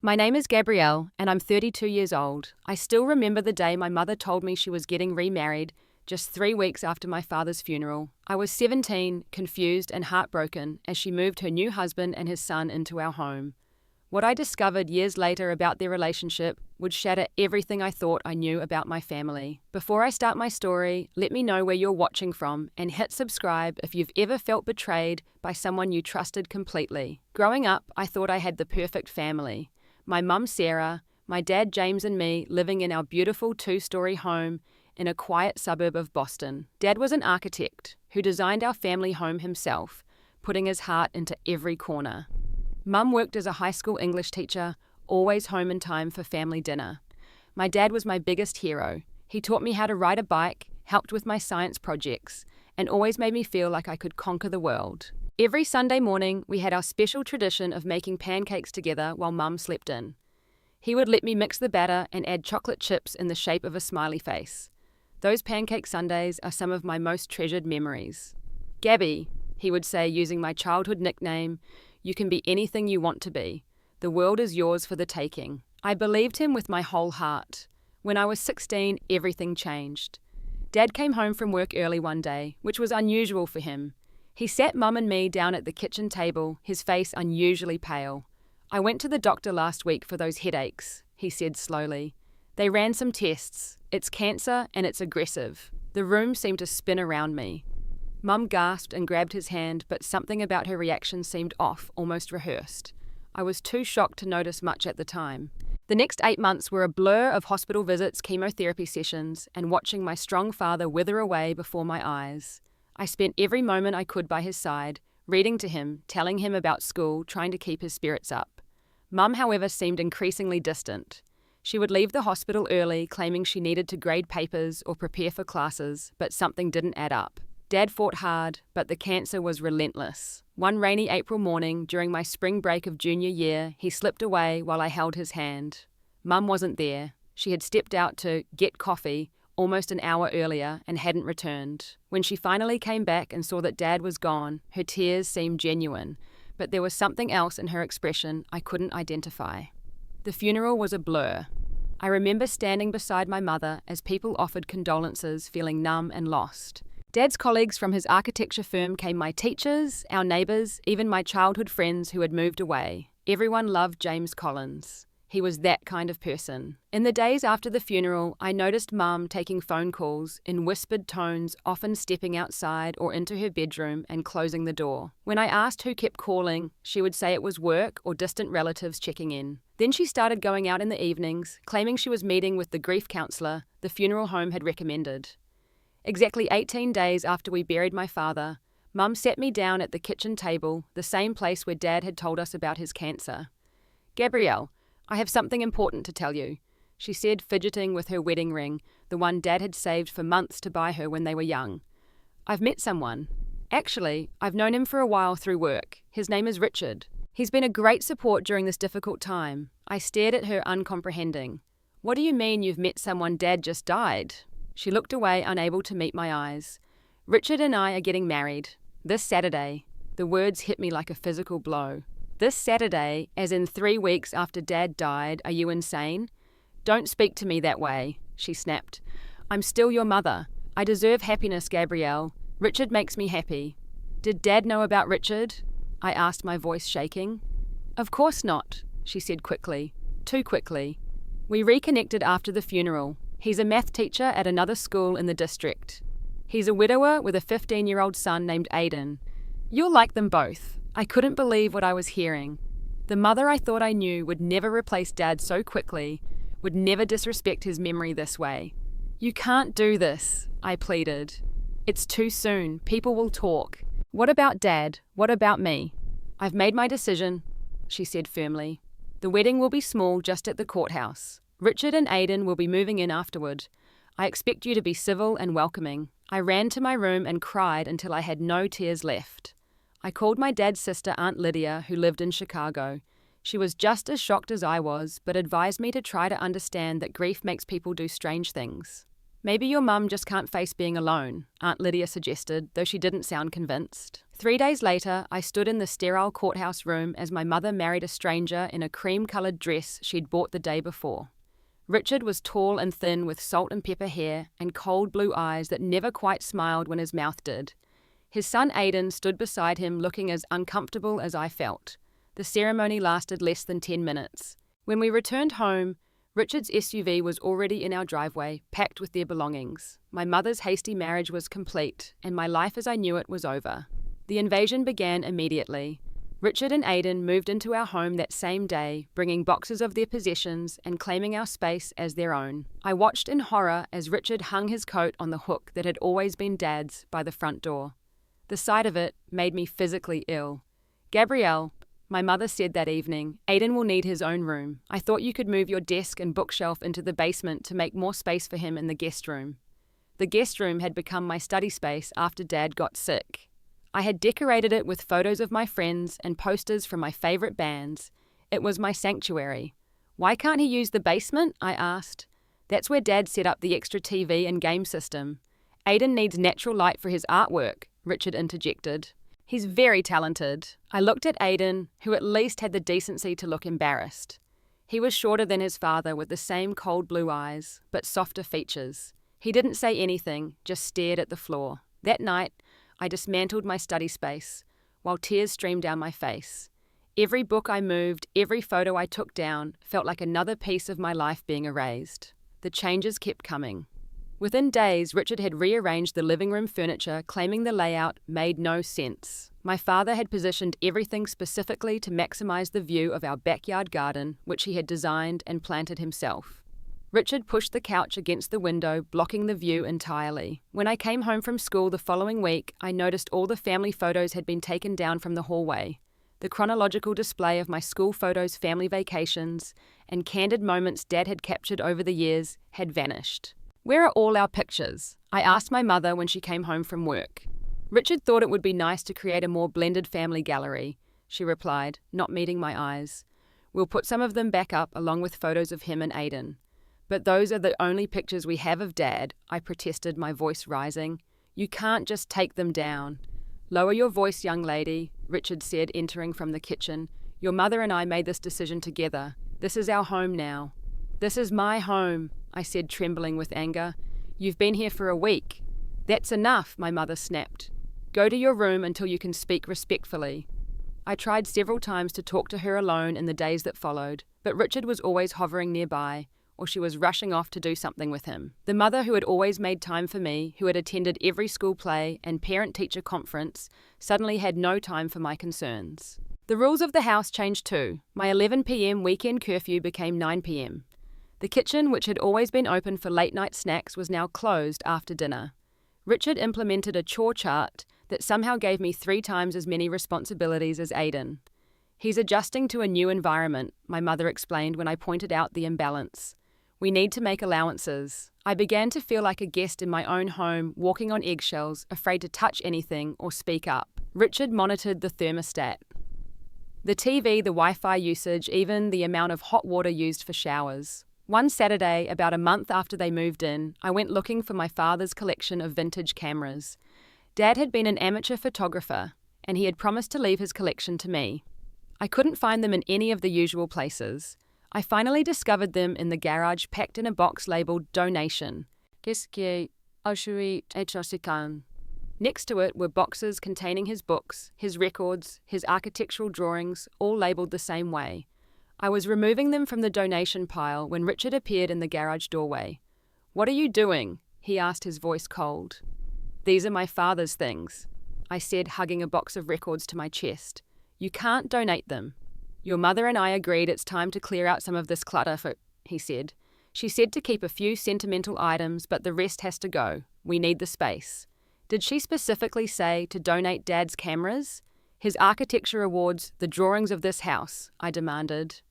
My name is Gabrielle, and I'm 32 years old. I still remember the day my mother told me she was getting remarried, just 3 weeks after my father's funeral. I was 17, confused and heartbroken as she moved her new husband and his son into our home. What I discovered years later about their relationship would shatter everything I thought I knew about my family. Before I start my story, let me know where you're watching from and hit subscribe if you've ever felt betrayed by someone you trusted completely. Growing up, I thought I had the perfect family. My mum Sarah, my dad James and me living in our beautiful 2-story home in a quiet suburb of Boston. Dad was an architect who designed our family home himself, putting his heart into every corner. Mum worked as a high school English teacher, always home in time for family dinner. My dad was my biggest hero. He taught me how to ride a bike, helped with my science projects, and always made me feel like I could conquer the world. Every Sunday morning, we had our special tradition of making pancakes together while Mum slept in. He would let me mix the batter and add chocolate chips in the shape of a smiley face. Those pancake Sundays are some of my most treasured memories. Gabby, he would say using my childhood nickname, you can be anything you want to be. The world is yours for the taking. I believed him with my whole heart. When I was 16, everything changed. Dad came home from work early one day, which was unusual for him. He sat Mum and me down at the kitchen table, his face unusually pale. I went to the doctor last week for those headaches, he said slowly. They ran some tests. It's cancer and it's aggressive. The room seemed to spin around me. Mum gasped and grabbed his hand, but something about her reaction seemed off, almost rehearsed. I was too shocked to notice much at the time. The next 8 months were a blur of hospital visits, chemotherapy sessions, and watching my strong father wither away before my eyes. I spent every moment I could by his side, reading to him, telling him about school, trying to keep his spirits up. Mum, however, seemed increasingly distant. She would leave the hospital early, claiming she needed to grade papers or prepare for classes, but something didn't add up. Dad fought hard, but the cancer was relentless. One rainy April morning, during my spring break of junior year, he slipped away while I held his hand. Mum wasn't there. She had stepped out to get coffee almost an hour earlier and hadn't returned. When she finally came back and saw that Dad was gone, her tears seemed genuine, but there was something else in her expression I couldn't identify. The funeral was a blur. I remember standing beside my mother as people offered condolences, feeling numb and lost. Dad's colleagues from his architecture firm came, my teachers, our neighbours, even my childhood friends who had moved away. Everyone loved James Collins. He was that kind of person. In the days after the funeral, I noticed Mum taking phone calls in whispered tones, often stepping outside or into her bedroom and closing the door. When I asked who kept calling, she would say it was work or distant relatives checking in. Then she started going out in the evenings, claiming she was meeting with the grief counsellor the funeral home had recommended. Exactly 18 days after we buried my father, Mum sat me down at the kitchen table, the same place where Dad had told us about his cancer. Gabrielle, I have something important to tell you, she said, fidgeting with her wedding ring, the one Dad had saved for months to buy her when they were young. I've met someone. Actually, I've known him for a while through work. His name is Richard. He's been a great support during this difficult time. I stared at her, uncomprehending. What do you mean you've met someone Dad just died? She looked away, unable to meet my eyes. Richard and I are getting married. This Saturday. The words hit me like a physical blow. This Saturday, as in 3 weeks after Dad died, are you insane? Don't speak to me that way, she snapped. I'm still your mother. I deserve happiness, Gabrielle. Richard makes me happy. Did Dad know about Richard? I asked, my voice shaking. Of course not, she said quickly. Too quickly. We reconnected after the funeral. He's a math teacher at another school in the district. He's a widower with a 15-year-old son named Aiden. You'll like them both. I couldn't believe what I was hearing. The mother I thought I knew would never replace Dad so quickly, would never disrespect his memory this way. You can't do this, I pleaded. It's too soon. People will talk. What about Dad? What about me? I've made my decision, she said firmly. The wedding will be small, just at the courthouse. Richard and Aiden will be moving in afterward. I expect you to be civil and welcoming. I ran to my room and cried until I had no tears left. I called my dad's sister, Aunt Lydia, who lived in Chicago. She was just as shocked as I was, but advised me to try to understand that grief makes people do strange things. Maybe your mum just can't face being alone, Aunt Lydia suggested, though she didn't sound convinced. 3 days later, I stood in the sterile courthouse room as my mother married a stranger in a cream-coloured dress she'd bought the day before. Richard was tall and thin with salt and pepper hair and cold blue eyes that never quite smiled when his mouth did. His son Aidan stood beside him looking as uncomfortable as I felt. The ceremony lasted less than 10 minutes. When we returned home, Richard's SUV was already in our driveway, packed with their belongings. My mother's hasty marriage was complete, and my life as I knew it was over. The invasion began immediately. Richard and Aidan moved into our home that same day, bringing boxes of their possessions and claiming our space as their own. I watched in horror as Richard hung his coat on the hook that had always been Dad's by the front door. The sight of it made me physically ill. "Gabrielle," my mother said that evening, "Aidan will need his own room. I thought you could move your desk and bookshelf into the basement to make more space for him in the guest room." The guest room had become my study space after Dad got sick. I had decorated it with photos of my friends and posters from my favourite bands. It was my sanctuary. "Why can't he use the basement?" I asked. "That's where Dad set up the extra TV and game system. Aidan needs natural light for his artwork," Richard interjected. "He's very talented." I looked at Aidan, who at least had the decency to look embarrassed. He was shorter than his father with the same cold blue eyes, but softer features. He didn't say anything, just stared at the floor. That night, I dismantled my study space, while tears streamed down my face. Every book I moved, every photo I took down, felt like another piece of my life being erased. The changes kept coming. Within days, Richard had rearranged the living room furniture, claiming the layout made no sense. My father had positioned everything specifically to maximize the view of our backyard garden, which he had designed and planted himself. Richard pushed the couch against the window, blocking the view entirely. When I came home from school the following week, I noticed all the family photos had been taken down from the hallway. The chronological display of my school photos, family vacations, and candid moments Dad had captured over the years had vanished. "Where are all our pictures?" I asked my mother when she came home from work. "Richard thought it would be nice to create a more blended family gallery," she replied, not meeting my eyes. "We'll put some of them back up along with photos of him and Aidan. But those are the only pictures we have of Dad," I protested, my voice rising. "You can't just take them down." "Lower your voice, young lady," Richard said, entering from the kitchen. "Your mother and I made this decision together. This is our home now." "This is my home," I said, trembling with anger. "You've been here for a week." "That's enough," my mother snapped. "Go to your room until you can speak respectfully." I tried several times to talk to her alone in the days that followed, but Richard was always hovering nearby, or she was rushing off to do something with him. The mother who had always made time for me, who had attended every school play and parent-teacher conference, suddenly had no time for my concerns. The rules of the house changed too. My 11 p.m. weekend curfew became 9 p.m. The kitchen, which had always been open for late-night snacks, was now closed after dinner. Richard implemented a chore chart that somehow gave me 3 times as many responsibilities as Aidan. "He's adjusting to a new environment," my mother explained when I pointed out the imbalance. "We need to make allowances." I began to feel like a guest in my own home, walking on eggshells, afraid to touch anything or speak up. Richard monitored the thermostat. The TV, the Wi-Fi usage, even the amount of hot water used for showers. One Saturday, about a month after they moved in, I went looking for my father's collection of vintage cameras. Dad had been an amateur photographer, and he had promised to leave his collection to me. I couldn't find them in any of the usual places. I finally discovered them in the garage, packed in a box labelled "Donation." Next to it were boxes containing his books, his records, his architectural drawings, all labelled the same way. I was removing them from the donation pile when Richard appeared in the garage doorway. "What are you doing?" he asked, his voice cold. "These are my father's things," I said, hugging a box of records to my chest. "You can't donate them." "Your mother and I agreed it's time to clear out some of this clutter," he said. "She said to keep a few sentimental items, but the rest has to go. We need the space." "Did she specifically say to donate Dad's cameras? His architecture awards, the drawings of this house?" I demanded.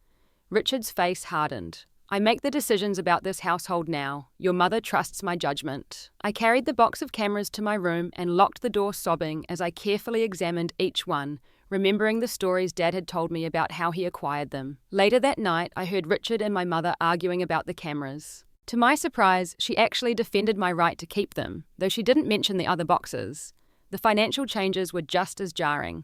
Richard's face hardened. "I make the decisions about this household now. Your mother trusts my judgment." I carried the box of cameras to my room and locked the door, sobbing as I carefully examined each one, remembering the stories Dad had told me about how he acquired them. Later that night, I heard Richard and my mother arguing about the cameras. To my surprise, she actually defended my right to keep them, though she didn't mention the other boxes. The financial changes were just as jarring.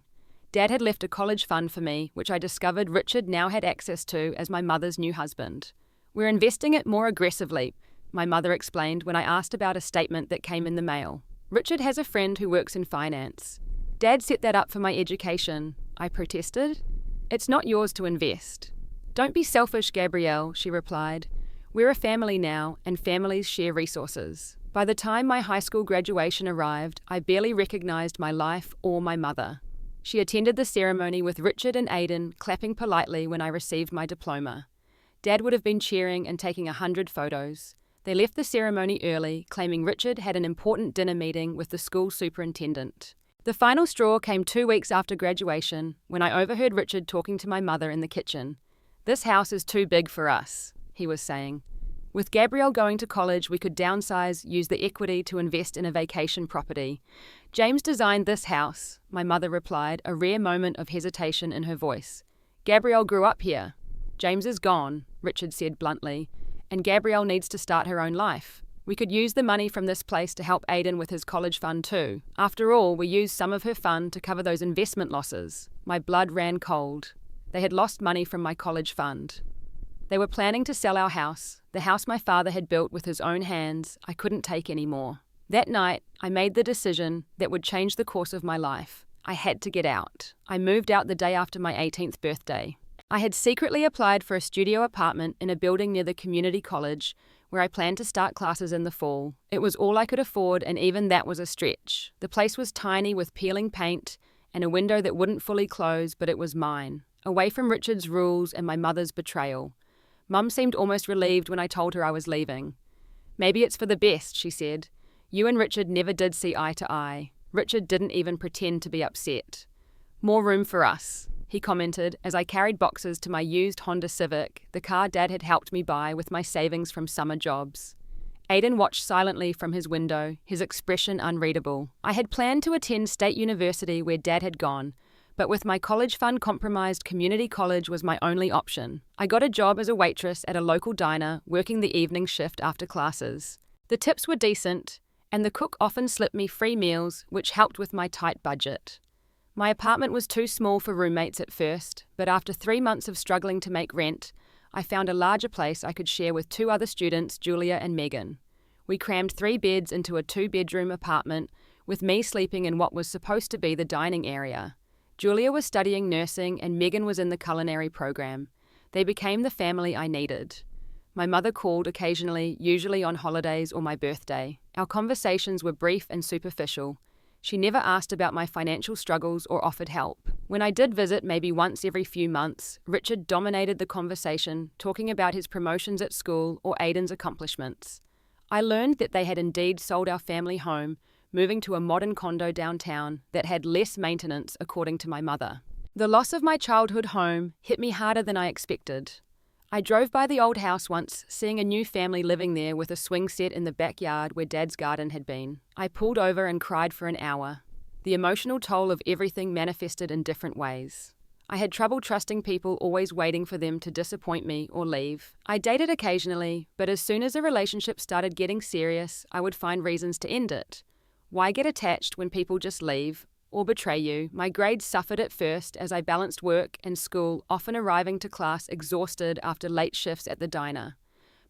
Dad had left a college fund for me, which I discovered Richard now had access to as my mother's new husband. "We're investing it more aggressively," my mother explained when I asked about a statement that came in the mail. "Richard has a friend who works in finance. Dad set that up for my education," I protested. "It's not yours to invest." "Don't be selfish, Gabrielle," she replied. "We're a family now, and families share resources." By the time my high school graduation arrived, I barely recognized my life or my mother. She attended the ceremony with Richard and Aiden clapping politely when I received my diploma. Dad would have been cheering and taking 100 photos. They left the ceremony early, claiming Richard had an important dinner meeting with the school superintendent. The final straw came 2 weeks after graduation, when I overheard Richard talking to my mother in the kitchen. "This house is too big for us," he was saying. "With Gabrielle going to college, we could downsize, use the equity to invest in a vacation property. James designed this house," my mother replied, a rare moment of hesitation in her voice. "Gabrielle grew up here." "James is gone," Richard said bluntly, "and Gabrielle needs to start her own life. We could use the money from this place to help Aiden with his college fund too. After all, we used some of her fund to cover those investment losses." My blood ran cold. They had lost money from my college fund. They were planning to sell our house, the house my father had built with his own hands. I couldn't take any more. That night, I made the decision that would change the course of my life. I had to get out. I moved out the day after my 18th birthday. I had secretly applied for a studio apartment in a building near the community college, where I planned to start classes in the fall. It was all I could afford, and even that was a stretch. The place was tiny with peeling paint and a window that wouldn't fully close, but it was mine, away from Richard's rules and my mother's betrayal. Mum seemed almost relieved when I told her I was leaving. "Maybe it's for the best," she said. "You and Richard never did see eye to eye. Richard didn't even pretend to be upset." "More room for us," he commented as I carried boxes to my used Honda Civic, the car Dad had helped me buy with my savings from summer jobs. Aiden watched silently from his window, his expression unreadable. I had planned to attend State University where Dad had gone, but with my college fund compromised, community college was my only option. I got a job as a waitress at a local diner, working the evening shift after classes. The tips were decent, and the cook often slipped me free meals, which helped with my tight budget. My apartment was too small for roommates at first, but after 3 months of struggling to make rent, I found a larger place I could share with 2 other students, Julia and Megan. We crammed 3 beds into a 2-bedroom apartment, with me sleeping in what was supposed to be the dining area. Julia was studying nursing and Megan was in the culinary program. They became the family I needed. My mother called occasionally, usually on holidays or my birthday. Our conversations were brief and superficial. She never asked about my financial struggles or offered help. When I did visit maybe once every few months, Richard dominated the conversation, talking about his promotions at school or Aiden's accomplishments. I learned that they had indeed sold our family home, moving to a modern condo downtown that had less maintenance, according to my mother. The loss of my childhood home hit me harder than I expected. I drove by the old house once, seeing a new family living there with a swing set in the backyard where Dad's garden had been. I pulled over and cried for an hour. The emotional toll of everything manifested in different ways. I had trouble trusting people, always waiting for them to disappoint me or leave. I dated occasionally, but as soon as a relationship started getting serious, I would find reasons to end it. Why get attached when people just leave or betray you? My grades suffered at first as I balanced work and school, often arriving to class exhausted after late shifts at the diner.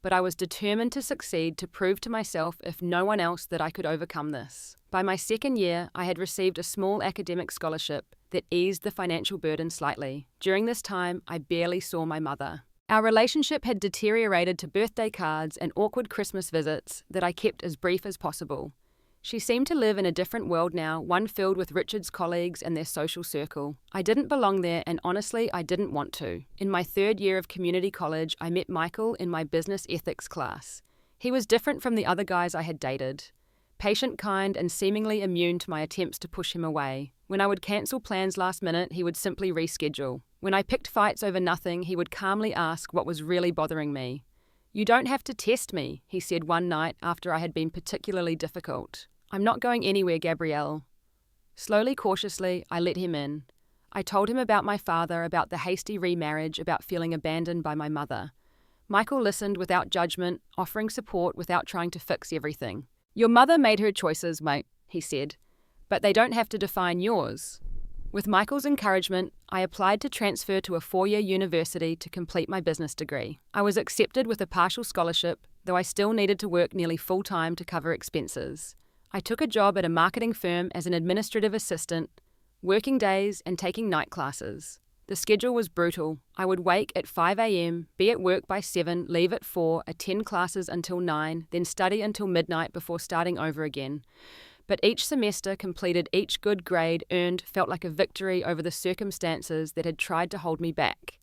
But I was determined to succeed, to prove to myself, if no one else, that I could overcome this. By my second year, I had received a small academic scholarship that eased the financial burden slightly. During this time, I barely saw my mother. Our relationship had deteriorated to birthday cards and awkward Christmas visits that I kept as brief as possible. She seemed to live in a different world now, one filled with Richard's colleagues and their social circle. I didn't belong there, and honestly, I didn't want to. In my 3rd year of community college, I met Michael in my business ethics class. He was different from the other guys I had dated. Patient, kind, and seemingly immune to my attempts to push him away. When I would cancel plans last minute, he would simply reschedule. When I picked fights over nothing, he would calmly ask what was really bothering me. "You don't have to test me," he said one night after I had been particularly difficult. "I'm not going anywhere, Gabrielle." Slowly, cautiously, I let him in. I told him about my father, about the hasty remarriage, about feeling abandoned by my mother. Michael listened without judgment, offering support without trying to fix everything. "Your mother made her choices, mate," he said, "but they don't have to define yours." With Michael's encouragement, I applied to transfer to a 4-year university to complete my business degree. I was accepted with a partial scholarship, though I still needed to work nearly full-time to cover expenses. I took a job at a marketing firm as an administrative assistant, working days and taking night classes. The schedule was brutal. I would wake at 5 a.m., be at work by 7, leave at 4, attend classes until 9, then study until midnight before starting over again. But each semester completed, each good grade earned felt like a victory over the circumstances that had tried to hold me back.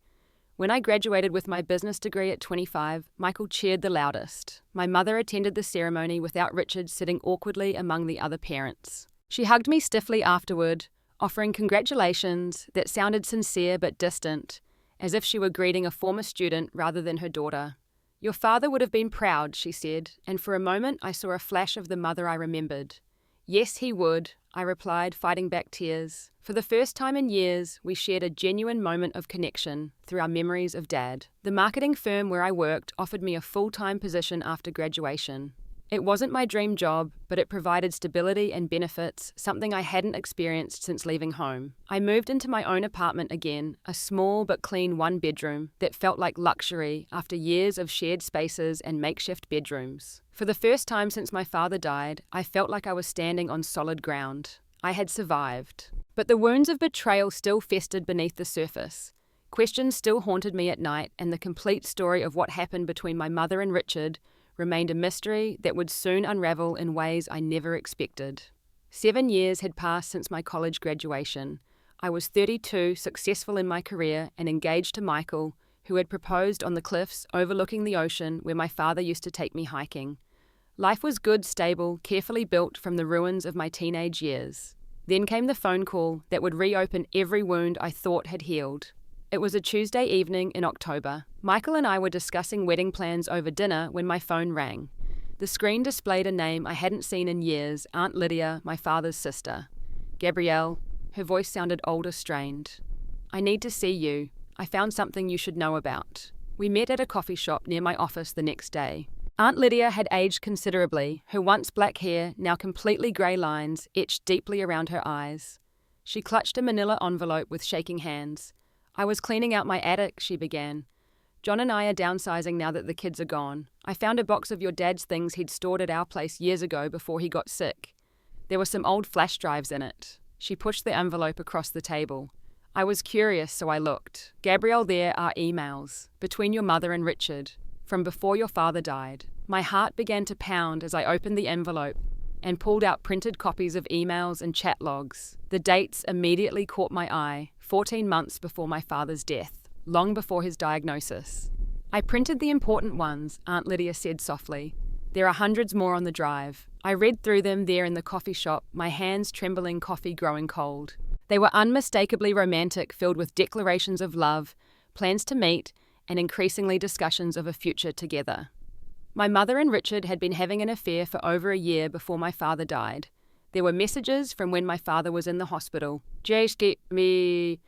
When I graduated with my business degree at 25, Michael cheered the loudest. My mother attended the ceremony without Richard sitting awkwardly among the other parents. She hugged me stiffly afterward, offering congratulations that sounded sincere but distant, as if she were greeting a former student rather than her daughter. "Your father would have been proud," she said, and for a moment I saw a flash of the mother I remembered. "Yes, he would," I replied, fighting back tears. For the first time in years, we shared a genuine moment of connection through our memories of Dad. The marketing firm where I worked offered me a full-time position after graduation. It wasn't my dream job, but it provided stability and benefits, something I hadn't experienced since leaving home. I moved into my own apartment again, a small but clean 1-bedroom that felt like luxury after years of shared spaces and makeshift bedrooms. For the first time since my father died, I felt like I was standing on solid ground. I had survived. But the wounds of betrayal still festered beneath the surface. Questions still haunted me at night, and the complete story of what happened between my mother and Richard remained a mystery that would soon unravel in ways I never expected. 7 years had passed since my college graduation. I was 32, successful in my career, and engaged to Michael, who had proposed on the cliffs overlooking the ocean where my father used to take me hiking. Life was good, stable, carefully built from the ruins of my teenage years. Then came the phone call that would reopen every wound I thought had healed. It was a Tuesday evening in October. Michael and I were discussing wedding plans over dinner when my phone rang. The screen displayed a name I hadn't seen in years, Aunt Lydia, my father's sister. "Gabrielle," her voice sounded older, strained. "I need to see you. I found something you should know about." We met at a coffee shop near my office the next day. Aunt Lydia had aged considerably, her once black hair, now completely grey lines, etched deeply around her eyes. She clutched a manila envelope with shaking hands. "I was cleaning out my attic," she began. "John and I are downsizing now that the kids are gone. I found a box of your dad's things he'd stored at our place years ago before he got sick. There were some old flash drives in it." She pushed the envelope across the table. I was curious, so I looked. "Gabrielle, there are emails between your mother and Richard, from before your father died." My heart began to pound as I opened the envelope and pulled out printed copies of emails and chat logs. The dates immediately caught my eye, 14 months before my father's death, long before his diagnosis. "I printed the important ones," Aunt Lydia said softly. "There are hundreds more on the drive." I read through them there in the coffee shop, my hands trembling, coffee growing cold. They were unmistakably romantic, filled with declarations of love, plans to meet, and increasingly discussions of a future together. My mother and Richard had been having an affair for over a year before my father died. There were messages from when my father was in the hospital. Jay's treatment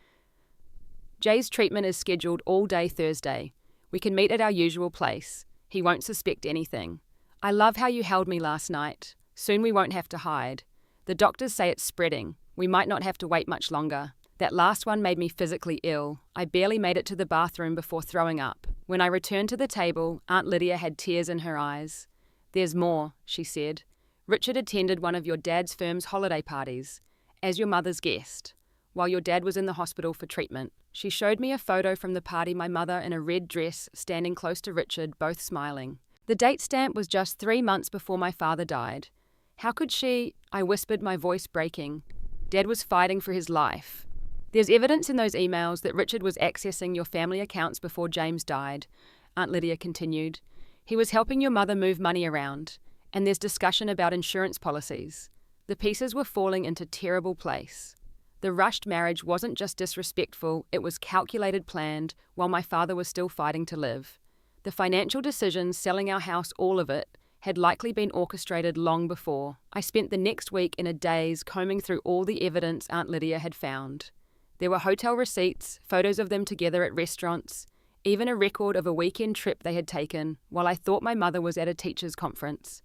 is scheduled all day Thursday. We can meet at our usual place. He won't suspect anything. I love how you held me last night. Soon we won't have to hide. The doctors say it's spreading. We might not have to wait much longer. That last one made me physically ill. I barely made it to the bathroom before throwing up. When I returned to the table, Aunt Lydia had tears in her eyes. "There's more," she said. "Richard attended one of your dad's firm's holiday parties, as your mother's guest, while your dad was in the hospital for treatment." She showed me a photo from the party, my mother in a red dress, standing close to Richard, both smiling. The date stamp was just 3 months before my father died. How could she? I whispered, my voice breaking. Dad was fighting for his life. "There's evidence in those emails that Richard was accessing your family accounts before James died," Aunt Lydia continued. "He was helping your mother move money around, and there's discussion about insurance policies. The pieces were falling into terrible place. The rushed marriage wasn't just disrespectful, it was calculated, planned, while my father was still fighting to live. The financial decisions, selling our house, all of it, had likely been orchestrated long before." I spent the next week in a daze combing through all the evidence Aunt Lydia had found. There were hotel receipts, photos of them together at restaurants, even a record of a weekend trip they had taken while I thought my mother was at a teachers' conference,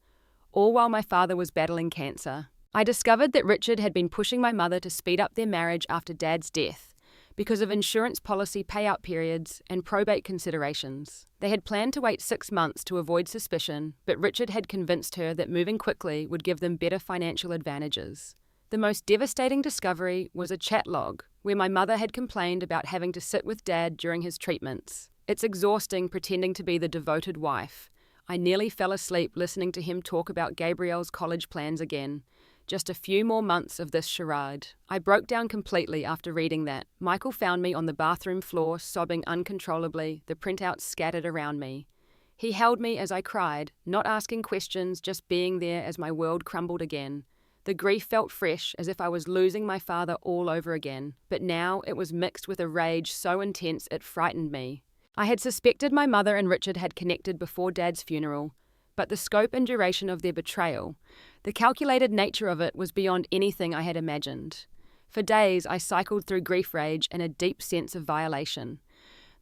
all while my father was battling cancer. I discovered that Richard had been pushing my mother to speed up their marriage after Dad's death because of insurance policy payout periods and probate considerations. They had planned to wait 6 months to avoid suspicion, but Richard had convinced her that moving quickly would give them better financial advantages. The most devastating discovery was a chat log where my mother had complained about having to sit with Dad during his treatments. It's exhausting pretending to be the devoted wife. I nearly fell asleep listening to him talk about Gabrielle's college plans again. Just a few more months of this charade. I broke down completely after reading that. Michael found me on the bathroom floor, sobbing uncontrollably, the printouts scattered around me. He held me as I cried, not asking questions, just being there as my world crumbled again. The grief felt fresh, as if I was losing my father all over again, but now it was mixed with a rage so intense it frightened me. I had suspected my mother and Richard had connected before Dad's funeral, but the scope and duration of their betrayal, the calculated nature of it, was beyond anything I had imagined. For days I cycled through grief rage and a deep sense of violation.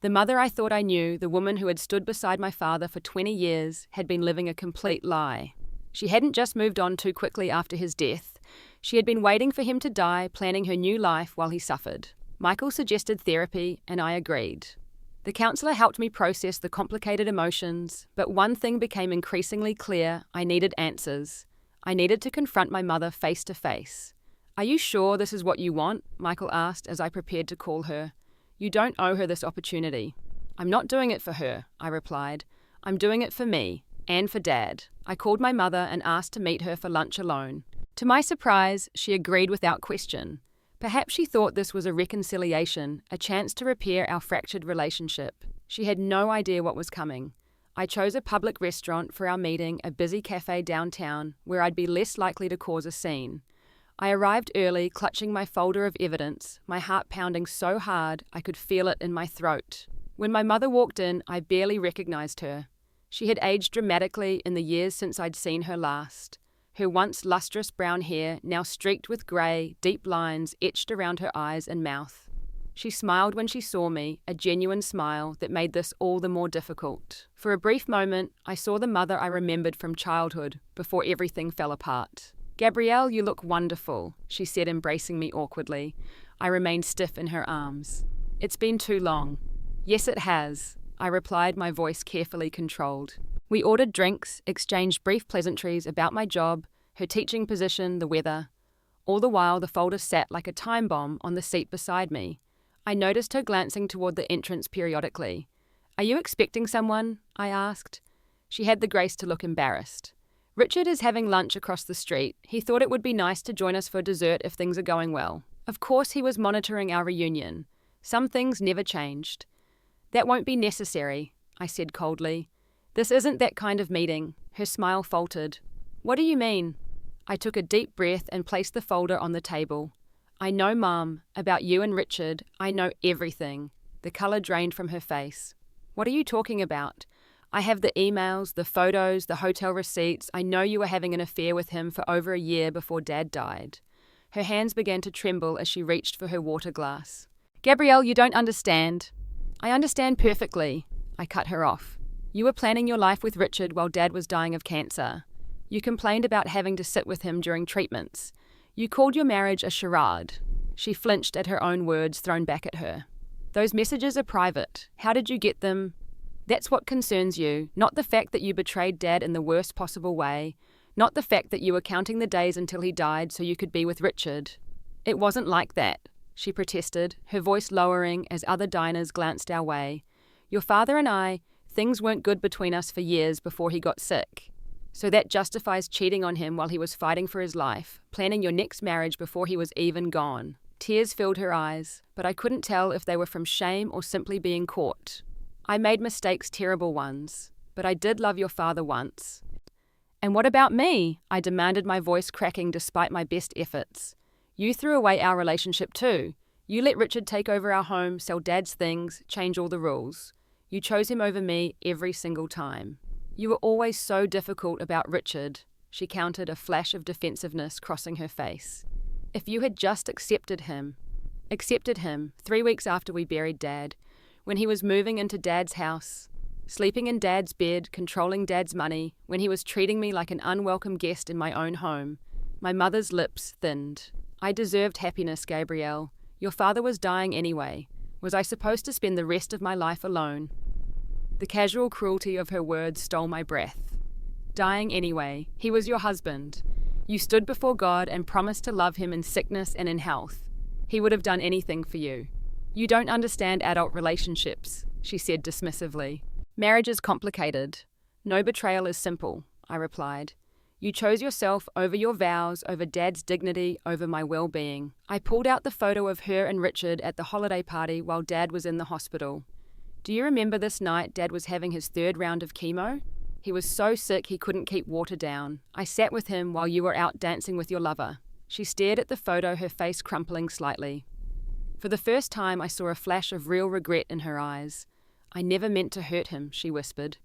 The mother I thought I knew, the woman who had stood beside my father for 20 years, had been living a complete lie. She hadn't just moved on too quickly after his death. She had been waiting for him to die, planning her new life while he suffered. Michael suggested therapy, and I agreed. The counsellor helped me process the complicated emotions, but one thing became increasingly clear: I needed answers. I needed to confront my mother face to face. "Are you sure this is what you want?" Michael asked as I prepared to call her. "You don't owe her this opportunity." "I'm not doing it for her," I replied. "I'm doing it for me. And for Dad." I called my mother and asked to meet her for lunch alone. To my surprise, she agreed without question. Perhaps she thought this was a reconciliation, a chance to repair our fractured relationship. She had no idea what was coming. I chose a public restaurant for our meeting, a busy cafe downtown, where I'd be less likely to cause a scene. I arrived early, clutching my folder of evidence, my heart pounding so hard I could feel it in my throat. When my mother walked in, I barely recognized her. She had aged dramatically in the years since I'd seen her last. Her once lustrous brown hair, now streaked with grey, deep lines etched around her eyes and mouth. She smiled when she saw me, a genuine smile that made this all the more difficult. For a brief moment, I saw the mother I remembered from childhood, before everything fell apart. "Gabrielle, you look wonderful," she said, embracing me awkwardly. I remained stiff in her arms. "It's been too long." "Yes, it has," I replied, my voice carefully controlled. We ordered drinks, exchanged brief pleasantries about my job, her teaching position, the weather. All the while, the folder sat like a time bomb on the seat beside me. I noticed her glancing toward the entrance periodically. "Are you expecting someone?" I asked. She had the grace to look embarrassed. "Richard is having lunch across the street. He thought it would be nice to join us for dessert if things are going well." Of course he was monitoring our reunion. Some things never changed. "That won't be necessary," I said coldly. "This isn't that kind of meeting." Her smile faltered. "What do you mean?" I took a deep breath and placed the folder on the table. "I know, Mom, about you and Richard. I know everything." The colour drained from her face. "What are you talking about?" "I have the emails, the photos, the hotel receipts. I know you were having an affair with him for over a year before Dad died." Her hands began to tremble as she reached for her water glass. "Gabrielle, you don't understand." "I understand perfectly." I cut her off. "You were planning your life with Richard while Dad was dying of cancer. You complained about having to sit with him during treatments. You called your marriage a charade." She flinched at her own words thrown back at her. "Those messages are private. How did you get them?" "That's what concerns you, not the fact that you betrayed Dad in the worst possible way, not the fact that you were counting the days until he died so you could be with Richard." "It wasn't like that," she protested, her voice lowering as other diners glanced our way. "Your father and I, things weren't good between us for years before he got sick. So that justifies cheating on him while he was fighting for his life, planning your next marriage before he was even gone." Tears filled her eyes, but I couldn't tell if they were from shame or simply being caught. "I made mistakes, terrible ones, but I did love your father once." "And what about me?" I demanded, my voice cracking despite my best efforts. "You threw away our relationship too. You let Richard take over our home, sell Dad's things, change all the rules. You chose him over me every single time. You were always so difficult about Richard." She countered, a flash of defensiveness crossing her face. "If you had just accepted him 3 weeks after we buried Dad, when he was moving into Dad's house, sleeping in Dad's bed, controlling Dad's money, when he was treating me like an unwelcome guest in my own home. My mother's lips thinned. I deserved happiness, Gabrielle. Your father was dying anyway. Was I supposed to spend the rest of my life alone? The casual cruelty of her words stole my breath. Dying anyway. He was your husband. You stood before God and promised to love him in sickness and in health. He would have done anything for you. You don't understand adult relationships, she said dismissively. Marriage is complicated. No betrayal is simple, I replied. You chose yourself over your vows, over Dad's dignity, over my well-being. I pulled out the photo of her and Richard at the holiday party while Dad was in the hospital. Do you remember this night Dad was having his 3rd round of chemo? He was so sick he couldn't keep water down. I sat with him while you were out dancing with your lover. She stared at the photo, her face crumpling slightly. For the first time, I saw a flash of real regret in her eyes. I never meant to hurt him, she whispered.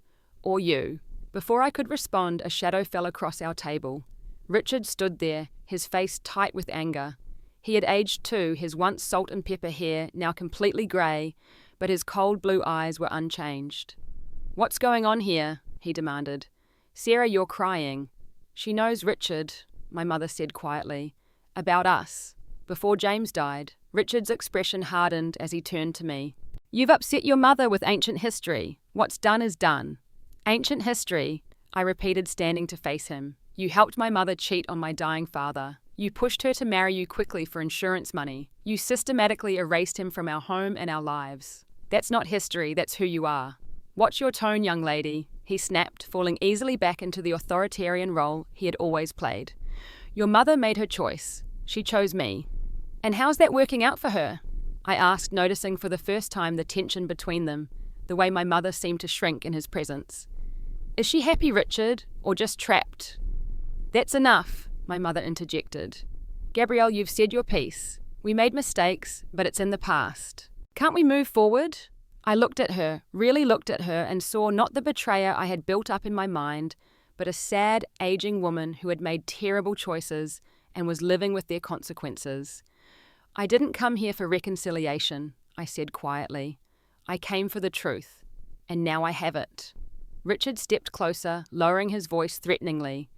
Or you. Before I could respond, a shadow fell across our table. Richard stood there, his face tight with anger. He had aged too, his once salt and pepper hair now completely grey, but his cold blue eyes were unchanged. What's going on here? He demanded. Sarah, you're crying. She knows Richard, my mother said quietly. About us. Before James died. Richard's expression hardened as he turned to me. You've upset your mother with ancient history. What's done is done. Ancient history, I repeated, standing to face him. You helped my mother cheat on my dying father. You pushed her to marry you quickly for insurance money. You systematically erased him from our home and our lives. That's not history, that's who you are. Watch your tone, young lady, he snapped, falling easily back into the authoritarian role he had always played. Your mother made her choice. She chose me. And how's that working out for her? I asked, noticing for the first time the tension between them, the way my mother seemed to shrink in his presence. Is she happy, Richard, or just trapped? That's enough, my mother interjected. Gabrielle, you've said your piece. We made mistakes, but it's in the past. Can't we move forward? I looked at her, really looked at her, and saw not the betrayer I had built up in my mind, but a sad, aging woman who had made terrible choices and was living with their consequences. I didn't come here for reconciliation, I said quietly. I came for the truth, and now I have it. Richard stepped closer, lowering his voice threateningly.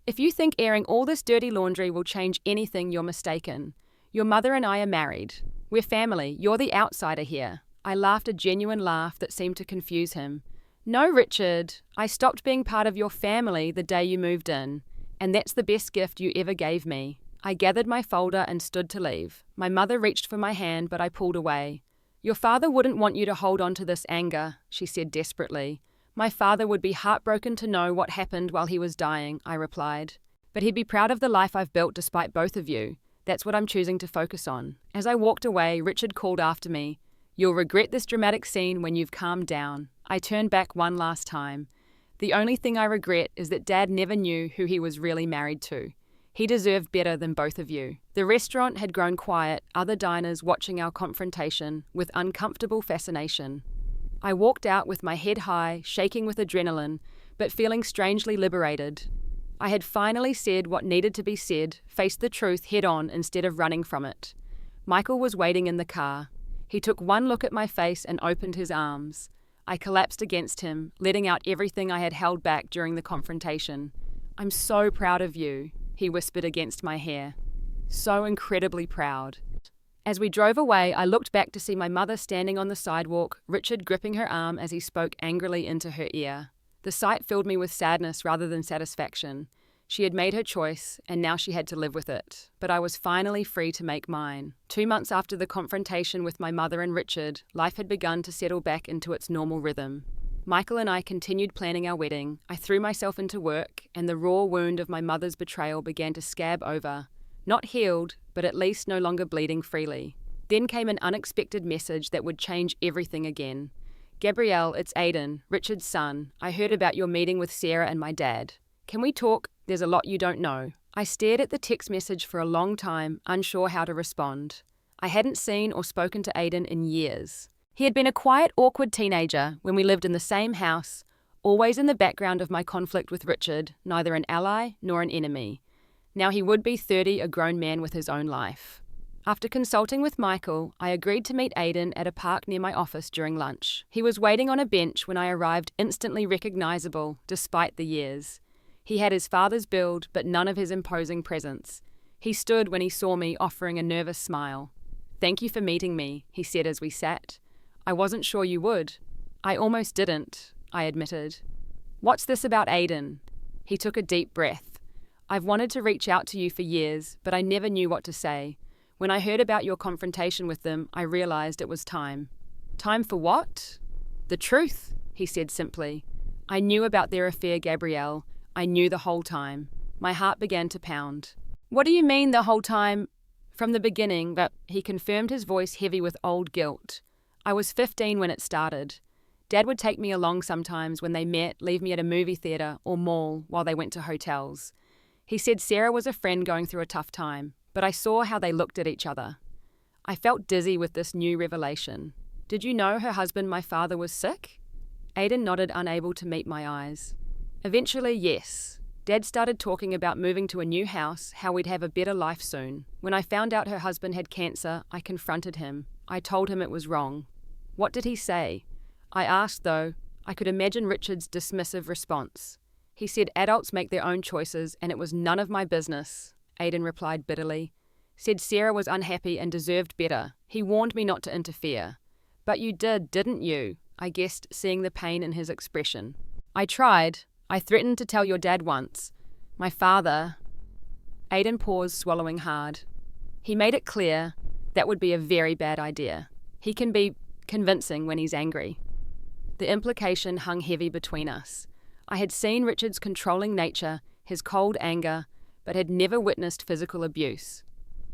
If you think airing all this dirty laundry will change anything, you're mistaken. Your mother and I are married. We're family. You're the outsider here. I laughed a genuine laugh that seemed to confuse him. No, Richard, I stopped being part of your family the day you moved in, and that's the best gift you ever gave me. I gathered my folder and stood to leave. My mother reached for my hand, but I pulled away. Your father wouldn't want you to hold on to this anger, she said desperately. My father would be heartbroken to know what happened while he was dying, I replied. But he'd be proud of the life I've built despite both of you. That's what I'm choosing to focus on. As I walked away, Richard called after me. You'll regret this dramatic scene when you've calmed down. I turned back one last time. The only thing I regret is that Dad never knew who he was really married to. He deserved better than both of you. The restaurant had grown quiet, other diners watching our confrontation with uncomfortable fascination. I walked out with my head high, shaking with adrenaline, but feeling strangely liberated. I had finally said what needed to be said, faced the truth head-on instead of running from it. Michael was waiting in the car. He took one look at my face and opened his arms. I collapsed against him, letting out everything I had held back during the confrontation. I'm so proud of you, he whispered against my hair. So incredibly proud. As we drove away, I looked back to see my mother standing on the sidewalk, Richard gripping her arm as he spoke angrily into her ear. The sight filled me with sadness rather than satisfaction. She had made her choice, and now she had to live with it. But I was finally free to make mine. 2 months after the confrontation with my mother and Richard, life had begun to settle back into its normal rhythm. Michael and I continued planning our wedding. I threw myself into work, and the raw wound of my mother's betrayal began to scab over. Not healed, but at least no longer bleeding freely. Then came an unexpected message that would change everything again. Gabrielle, it's Aiden, Richard's son. I heard about your meeting with Sarah and my dad. Can we talk? There's a lot you don't know. I stared at the text message for a long time, unsure how to respond. I hadn't seen or spoken to Aiden in years. He had been a quiet, awkward teenager when we lived in the same house, always in the background of my conflict with Richard, neither an ally nor an enemy. Now he would be 30, a grown man with his own life. After consulting with Michael, I agreed to meet Aidan at a park near my office during lunch. He was waiting on a bench when I arrived, instantly recognizable despite the years. He had his father's build, but none of his imposing presence. He stood when he saw me, offering a nervous smile. "Thank you for meeting me," he said as we sat. "I wasn't sure you would." "I almost didn't," I admitted. "What's this about Aidan?" He took a deep breath. "I've wanted to reach out to you for years, but I never knew what to say. When I heard about your confrontation with them, I realized it was time." "Time for what?" "The truth," he said simply. "I knew about their affair, Gabrielle. I knew the whole time." My heart began to pound. "What do you mean the whole time?" "From the beginning," but he confirmed, his voice heavy with old guilt. "I was 15 when it started. Dad would take me along sometimes when they met, leave me at a movie theatre or mall while they went to hotels. He said Sarah was a friend going through a tough time, but I saw how they looked at each other." I felt dizzy with this new revelation. "Did you know her husband, my father, was sick?" Aidan nodded, unable to meet my eyes. "Eventually, yes. Dad started talking about moving to a new house, how we'd have a better life soon. When I found out her husband had cancer, I confronted him. I told him it was wrong." "What did he say?" I asked, though. I could imagine Richard's dismissive response. "He said adults make their own choices and it was none of my business," Aidan replied bitterly. "Said Sarah was unhappy and deserved better. He warned me not to interfere." "But you did, didn't you?" I guessed, seeing the pain in his expression. "I tried. I threatened to tell your dad once. My father..." Aidan paused, swallowing hard. He made it clear that would be a very bad idea. He can be convincing when he's angry. The implication hung heavy between us. I had seen Richard's controlling nature, his cold anger, but had never witnessed physical abuse.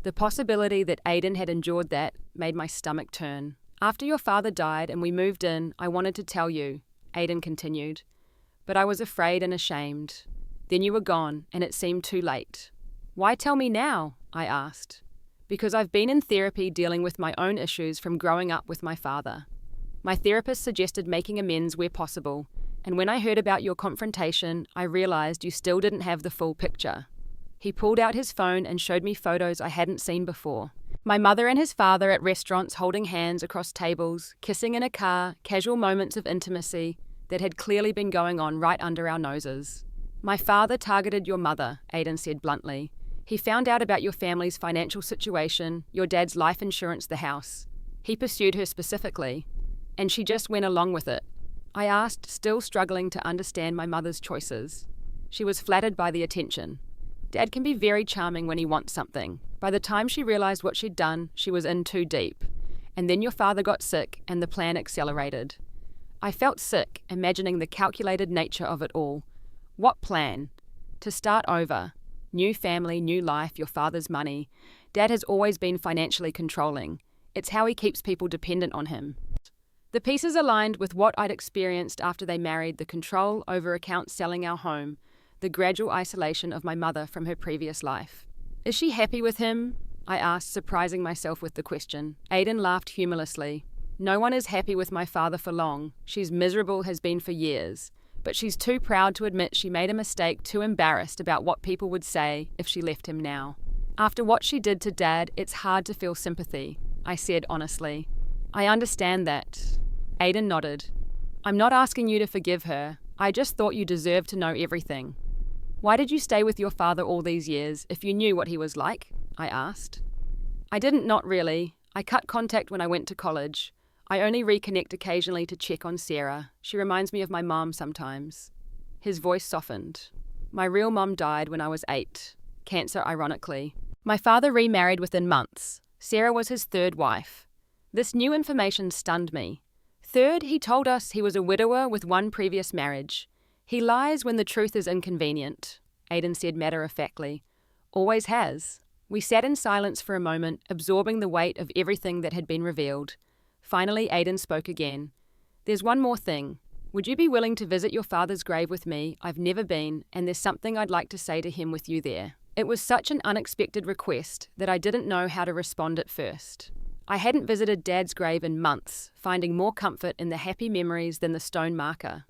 The possibility that Aidan had endured that made my stomach turn. "After your father died and we moved in, I wanted to tell you," Aidan continued. "But I was afraid and ashamed. Then you were gone, and it seemed too late." "Why tell me now?" I asked. "Because I've been in therapy dealing with my own issues from growing up with my father. My therapist suggested making amends where possible, and when I heard about your confrontation, I realized you still didn't have the full picture." He pulled out his phone and showed me photos I hadn't seen before. My mother and his father at restaurants holding hands across tables, kissing in a car, casual moments of intimacy that had clearly been going on right under our noses. "My father targeted your mother," Aidan said bluntly. "He found out about your family's financial situation, your dad's life insurance, the house. He pursued her specifically, and she just went along with it." I asked, still struggling to understand my mother's choices. She was flattered by the attention. Dad can be very charming when he wants something. By the time she realized what she'd done, she was in too deep. And then your father got sick and the plan accelerated. I felt sick, imagining the calculated nature of it all. What plan? To start over. New family, new life, your father's money. Dad has always been financially controlling. It's how he keeps people dependent on him. The pieces aligned with what I'd experienced after they married: the control over accounts selling our home, the gradual isolation of my mother from her previous life. "Is she happy with him?" I asked, surprising myself with the question. Aidan laughed humorlessly. "No one is happy with my father for long. She's miserable, has been for years. But she's too proud to admit she made a mistake, too embarrassed about what people would say if she left him now. After what she did to Dad, it's hard to feel sympathy," I said honestly. "I understand that." Aidan nodded. "I'm not asking you to forgive her. I just thought you deserved to know everything." "Why did you stay with your father all these years if you knew what he was like?" I asked. "I didn't, not really. I cut contact when I went to college. I only reconnect occasionally to check on Sarah. She reminds me of my mom sometimes." His voice softened. "My real mom died when I was 8. Cancer, ironically. My father remarried within months. Sarah was his third wife. This new information stunned me. Third, he told us he was a widower with one previous marriage. He lies when the truth is inconvenient," Aidan said matter-of-factly. "Always has." We sat in silence for a moment, absorbing the weight of everything that had been revealed. Finally, Aidan spoke again. "There's one more thing. Would you be willing to visit your father's grave with me? I've never been, and there's something I'd like to say to him with you there." It was such an unexpected request that I didn't know how to respond at first. I hadn't visited Dad's grave in months, finding more comfort in the happy memories than the stone marker.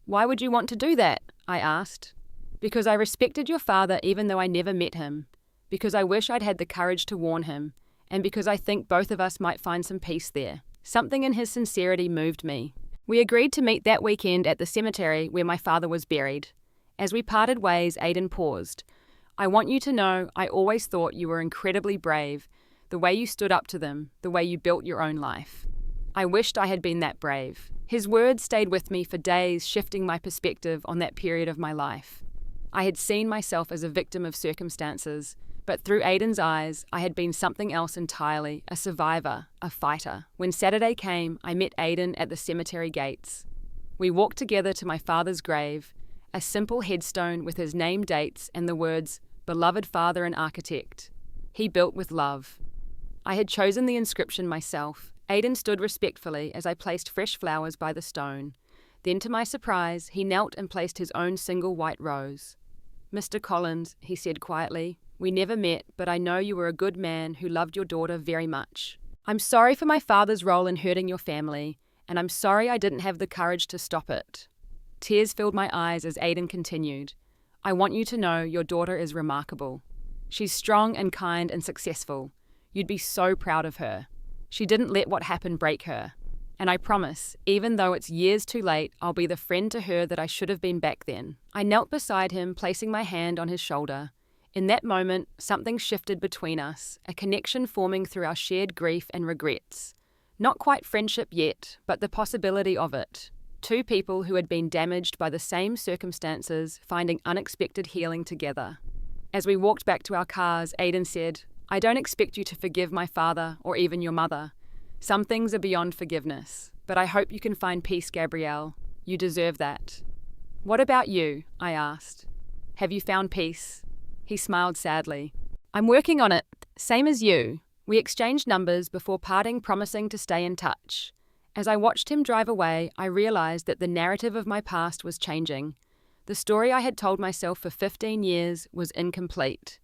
"Why would you want to do that?" I asked. "Because I respected your father even though I never met him. Because I wish I'd had the courage to warn him. and because I think both of us might find some peace there. Something in his sincerity moved me. We agreed to meet that weekend at the cemetery where my father was buried. As we parted ways, Aidan paused. I want you to know I always thought you were incredibly brave, the way you stood up to them, the way you built your own life. I wished I had been that brave. His words stayed with me for days, shifting my perspective on that period of my life. I had seen myself as a victim of circumstances, but through Aidan's eyes, I had been something else entirely, a survivor, a fighter. When Saturday came, I met Aidan at the cemetery gates. We walked together to my father's grave, a simple headstone with his name, dates, and the words, "Beloved Father and Architect. He built with love." I had chosen the inscription myself. Aidan stood respectfully as I placed fresh flowers by the stone. Then, to my surprise, he knelt and placed his own single white rose. "Mr. Collins," he said quietly, "we never met, but I know you were a good man who loved your daughter very much. I'm sorry for my father's role in hurting your family, and I'm sorry I didn't have the courage to stop it." Tears filled my eyes as Aidan continued. "I want you to know your daughter is remarkable. She's strong and kind and successful. You'd be so proud of her. She didn't let what happened break her. And I promise, even though it's years too late, I'll be the friend to her that I should have been back then." I knelt beside him, placing my hand on his shoulder. In that moment, something shifted between us, a connection forming through our shared grief and regrets. Not quite friendship yet, but the possibility of it. Two people who had been damaged by the same circumstances, finding unexpected healing together. As we walked back to our cars, Aidan said, "I don't expect you to forgive my father or even your mother. Some things are beyond forgiveness, but I hope you can find peace, Gabrielle. You deserve that." "What about you?" I asked. "Have you found peace?" He smiled sadly. "I'm working on it, same as you." We exchanged numbers before parting, promising to stay in touch. As I watched him drive away, I realized that the narrative of my past was changing. The story I had told myself for 15 years was incomplete.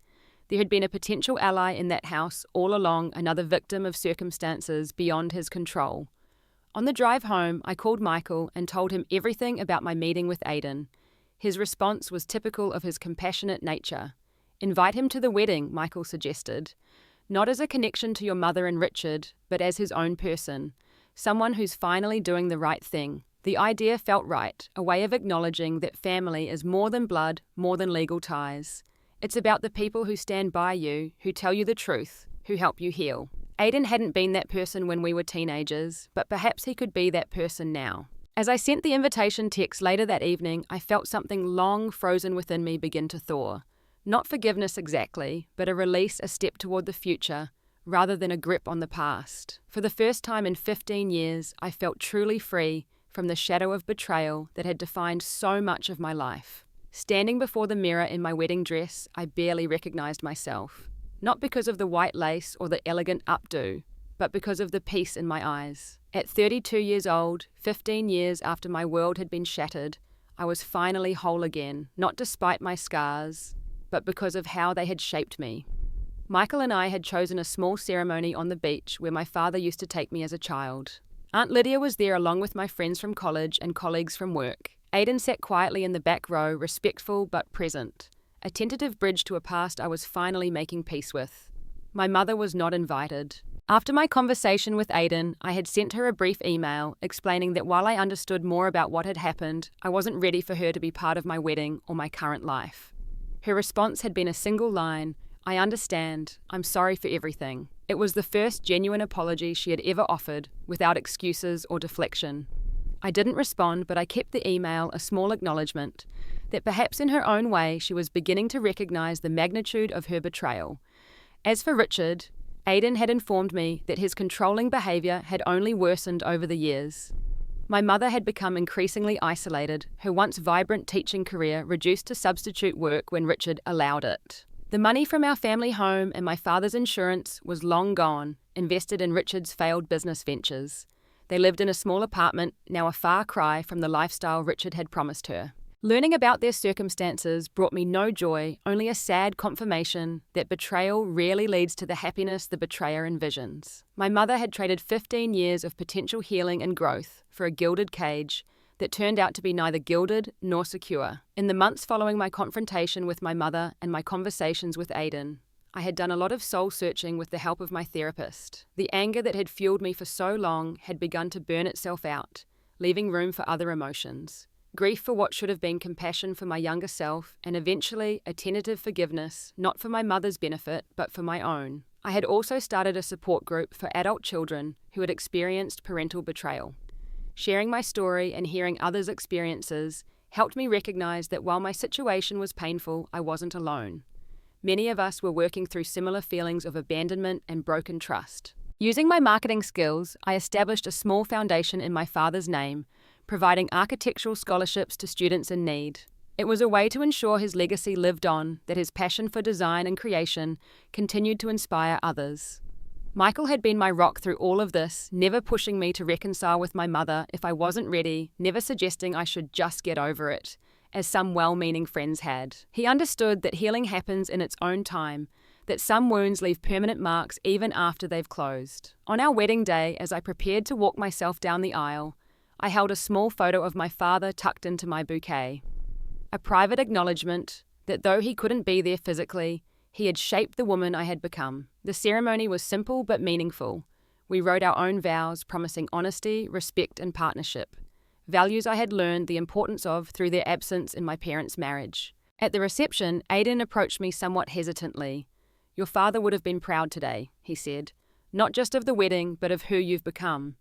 There had been a potential ally in that house all along, another victim of circumstances beyond his control. On the drive home, I called Michael and told him everything about my meeting with Aidan. His response was typical of his compassionate nature. "Invite him to the wedding," Michael suggested. "Not as a connection to your mother and Richard, but as his own person. Someone who's finally doing the right thing." The idea felt right, a way of acknowledging that family is more than blood, more than legal ties. It's about the people who stand by you, who tell you the truth, who help you heal. Aidan hadn't been that person when we were teenagers, but perhaps he could be that person now. As I sent the invitation text later that evening, I felt something long frozen within me begin to thaw. Not forgiveness exactly, but a release, a step toward the future, rather than a grip on the past. For the first time in 15 years, I felt truly free from the shadow of betrayal that had defined so much of my life. Standing before the mirror in my wedding dress, I barely recognized myself. Not because of the white lace or the elegant updo, but because of the peace in my eyes. At 32 years old, 15 years after my world had been shattered, I was finally whole again, not despite my scars, but because of how they had shaped me. Michael and I had chosen a small ceremony on the beach where my father used to take me as a child. Aunt Lydia was there along with my friends from college and colleagues from work. Aidan sat quietly in the back row, respectful but present, a tentative bridge to a past I was finally making peace with. My mother was not invited. After my conversation with Aidan, I had sent her a brief email explaining that while I understood more about what had happened, I wasn't ready for her to be part of my wedding or my current life. Her response had been a single line, "I understand. I'm sorry for everything." It was the first genuine apology she had ever offered, without excuses or deflection. I didn't respond, but I kept the email a small acknowledgement that perhaps in her own way she was beginning to recognize the magnitude of her betrayal. As for Richard, Aidan had informed me that his controlling behaviour had only worsened over the years. My mother had become increasingly isolated, her once vibrant teaching career reduced to substitute work when Richard allowed it. The money from our family home and my father's insurance was long gone, invested in Richard's failed business ventures. They lived in a small apartment, now a far cry from the lifestyle Richard had promised her. Learning about their circumstances brought me no joy, only a sad confirmation that betrayal rarely leads to the happiness the betrayer envisions. My mother had traded 15 years of potential healing and growth for a gilded cage that turned out to be neither gilded nor secure. In the months following my confrontation with my mother and my conversations with Aidan, I had done a lot of soul searching with the help of my therapist. The anger that had fueled me for so long had begun to burn itself out, leaving room for other emotions. Grief for what should have been compassion for my younger self, and eventually a tentative forgiveness, not for my mother's benefit, but for my own. I had also started a support group for adult children who had experienced parental betrayal. Sharing my story and hearing others' experiences helped me recognize that while my situation was painful, I wasn't alone. Many of us were working through similar feelings of abandonment and broken trust. Using my marketing skills, I established a small foundation in my father's name, providing architectural scholarships to students in need. It was a way to ensure his legacy lived on, that his passion for design and creation continued to inspire others. Michael had been my rock through all of this, never pushing me to reconcile with my mother if I wasn't ready, never suggesting I should just get over it, as some well-meaning friends had. He understood that healing happens in its own time, that some wounds leave permanent marks even after they've closed. On our wedding day, as I prepared to walk myself down the aisle, I held a small photo of my father tucked into my bouquet. A private acknowledgement that though he couldn't be there physically, he had shaped the woman I had become. The ceremony was simple but meaningful. We wrote our own vows, promising honesty, respect, and partnership. Values I had learned the importance of through their absence in my parents' marriage. At the reception, Aidan approached me somewhat hesitantly. "Your father would have been proud today," he said. "Not just of the wedding, but of who you've become."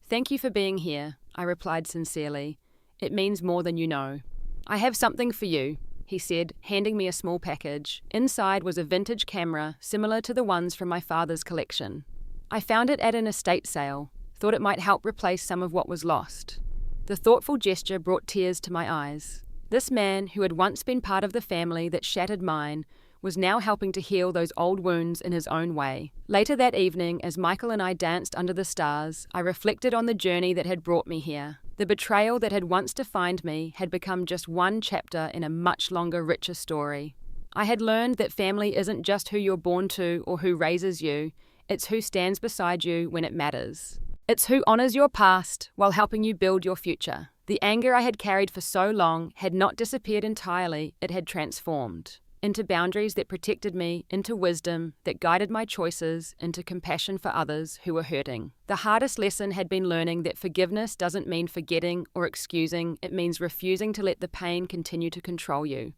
"Thank you for being here," I replied sincerely. "It means more than you know." "I have something for you," he said, handing me a small package. Inside was a vintage camera similar to the ones from my father's collection. I found it at an estate sale, thought it might help replace some of what was lost. The thoughtful gesture brought tears to my eyes. This man, who had once been part of the family that shattered mine, was now helping to heal those old wounds in his own way. Later that evening, as Michael and I danced under the stars, I reflected on the journey that had brought me here. The betrayal that had once defined me had become just one chapter in a much longer, richer story. I had learned that family isn't just who you're born to or who raises you, it's who stands beside you when it matters. It's who honors your past while helping you build your future. The anger I had carried for so long had not disappeared entirely, it had transformed. Into boundaries that protected me, into wisdom that guided my choices, into compassion for others who were hurting. The hardest lesson had been learning that forgiveness doesn't mean forgetting or excusing, it means refusing to let the pain continue to control you.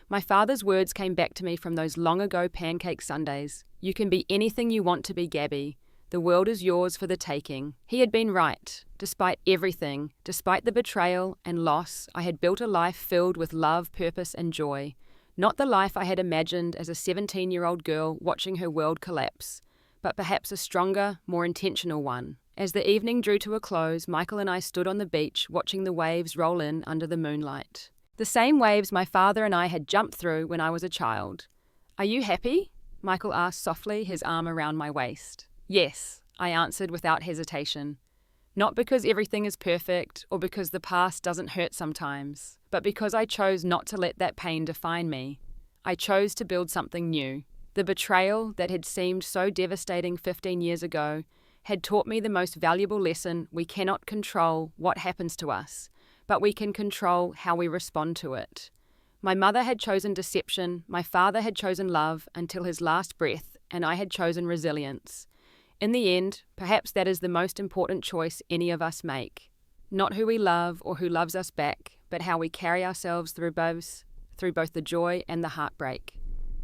My father's words came back to me from those long ago pancake Sundays. "You can be anything you want to be, Gabby. The world is yours for the taking." He had been right. Despite everything, despite the betrayal and loss, I had built a life filled with love, purpose, and joy. Not the life I had imagined as a 17-year-old girl watching her world collapse, but perhaps a stronger, more intentional one. As the evening drew to a close, Michael and I stood on the beach watching the waves roll in under the moonlight. The same waves my father and I had jumped through when I was a child. "Are you happy?" Michael asked softly, his arm around my waist. "Yes," I answered without hesitation. Not because everything is perfect or because the past doesn't hurt sometimes, but because I chose not to let that pain define me. I chose to build something new. The betrayal that had seemed so devastating 15 years ago had taught me the most valuable lesson: we cannot control what happens to us, but we can control how we respond to it. My mother had chosen deception, my father had chosen love until his last breath, and I had chosen resilience. In the end, perhaps that is the most important choice any of us make. Not who we love or who loves us back, but how we carry ourselves through both the joy and the heartbreak.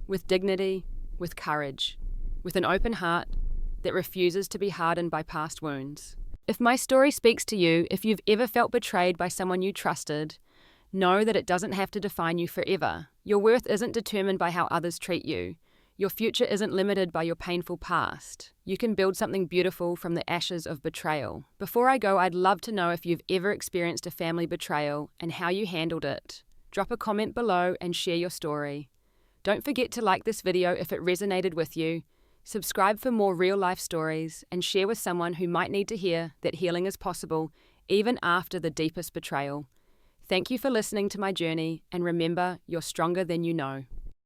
With dignity, with courage, with an open heart that refuses to be hardened by past wounds. If my story speaks to you, if you've ever felt betrayed by someone you trusted, know that it doesn't have to define you forever. Your worth isn't determined by how others treat you. Your future isn't limited by your painful past. You can build something beautiful from the ashes of betrayal. Before I go, I'd love to know if you've ever experienced a family betrayal and how you handled it. Drop a comment below and share your story. Don't forget to like this video if it resonated with you, subscribe for more real-life stories, and share with someone who might need to hear that healing is possible even after the deepest betrayal. Thank you for listening to my journey, and remember, you're stronger than you know.